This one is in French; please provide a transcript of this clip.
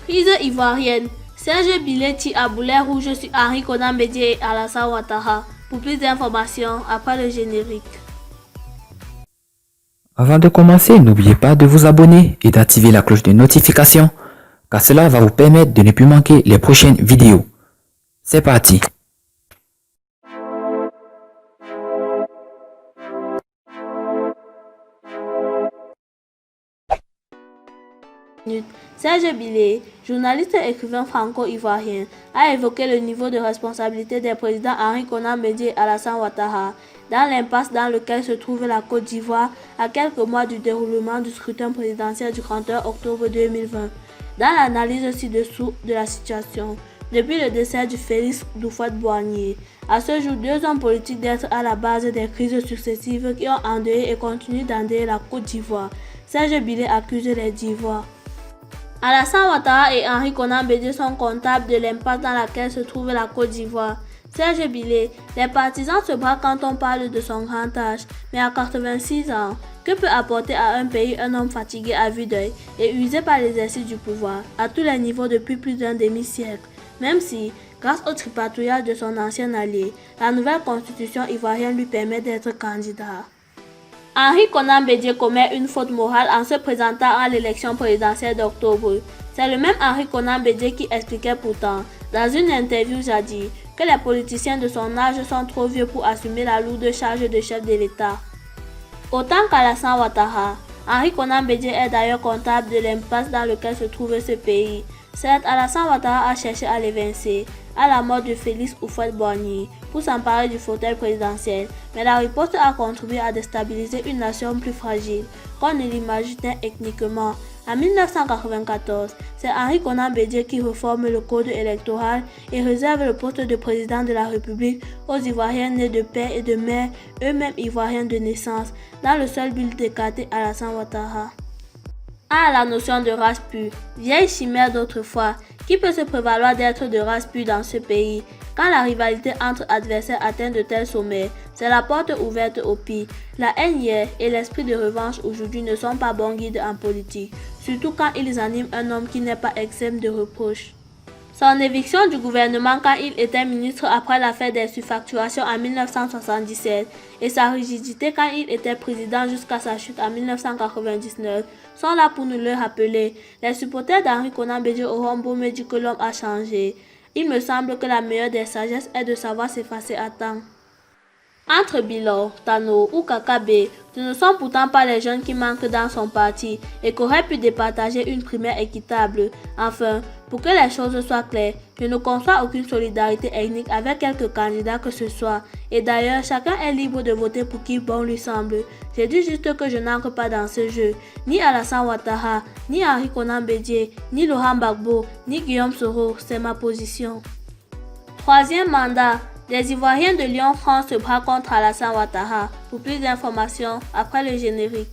Crise ivoirienne. Serge Billet tire à boulet rouge sur Henri Konan Bédié et Alassane Ouattara. Pour plus d'informations, après le générique. Avant de commencer, n'oubliez pas de vous abonner et d'activer la cloche de notification, car cela va vous permettre de ne plus manquer les prochaines vidéos. C'est parti! Serge Billet, journaliste et écrivain franco-ivoirien, a évoqué le niveau de responsabilité des présidents Henri Konan Bédié et Alassane Ouattara dans l'impasse dans laquelle se trouve la Côte d'Ivoire à quelques mois du déroulement du scrutin présidentiel du 31 octobre 2020. Dans l'analyse ci-dessous de la situation, depuis le décès du Félix Houphouët-Boigny, à ce jour, deux hommes politiques d'être à la base des crises successives qui ont endeuillé et continuent d'endeuiller la Côte d'Ivoire. Serge Billet accuse les d'Ivoire. Alassane Ouattara et Henri Konan Bédié sont comptables de l'impasse dans laquelle se trouve la Côte d'Ivoire. Serge Billet, les partisans se braquent quand on parle de son grand âge, mais à 86 ans, que peut apporter à un pays un homme fatigué à vue d'œil et usé par l'exercice du pouvoir, à tous les niveaux depuis plus d'un demi-siècle, même si, grâce au tripatouillage de son ancien allié, la nouvelle constitution ivoirienne lui permet d'être candidat. Henri Konan Bédié commet une faute morale en se présentant à l'élection présidentielle d'octobre. C'est le même Henri Konan Bédié qui expliquait pourtant, dans une interview jadis, que les politiciens de son âge sont trop vieux pour assumer la lourde charge de chef de l'État. Autant qu'Alassane Ouattara, Henri Konan Bédié est d'ailleurs comptable de l'impasse dans laquelle se trouve ce pays. Certes, Alassane Ouattara a cherché à l'évincer, à la mort de Félix Houphouët-Boigny, pour s'emparer du fauteuil présidentiel, mais la riposte a contribué à déstabiliser une nation plus fragile qu'on ne l'imaginait ethniquement. En 1994, c'est Henri Konan Bédié qui réforme le code électoral et réserve le poste de président de la République aux Ivoiriens nés de père et de mère, eux-mêmes Ivoiriens de naissance, dans le seul but d'écarter Alassane Ouattara. À la notion de race pure, vieille chimère d'autrefois, qui peut se prévaloir d'être de race pure dans ce pays? Quand la rivalité entre adversaires atteint de tels sommets, c'est la porte ouverte au pire. La haine hier et l'esprit de revanche aujourd'hui ne sont pas bons guides en politique, surtout quand ils animent un homme qui n'est pas exempt de reproches. Son éviction du gouvernement quand il était ministre après l'affaire des surfacturations en 1977 et sa rigidité quand il était président jusqu'à sa chute en 1999 sont là pour nous le rappeler. Les supporters d'Henri Konan Bédié auront beau me dire que l'homme a changé. Il me semble que la meilleure des sagesses est de savoir s'effacer à temps. Entre Bilo, Tano ou Kakabe, ce ne sont pourtant pas les jeunes qui manquent dans son parti et qu'auraient pu départager une primaire équitable. Enfin, pour que les choses soient claires, je ne conçois aucune solidarité ethnique avec quelque candidat que ce soit. Et d'ailleurs, chacun est libre de voter pour qui bon lui semble. Je dis juste que je n'entre pas dans ce jeu. Ni Alassane Ouattara, ni Henri Konan Bédié, ni Laurent Gbagbo, ni Guillaume Soro, c'est ma position. Troisième mandat. Les Ivoiriens de Lyon France se braquent contre Alassane Ouattara. Pour plus d'informations, après le générique.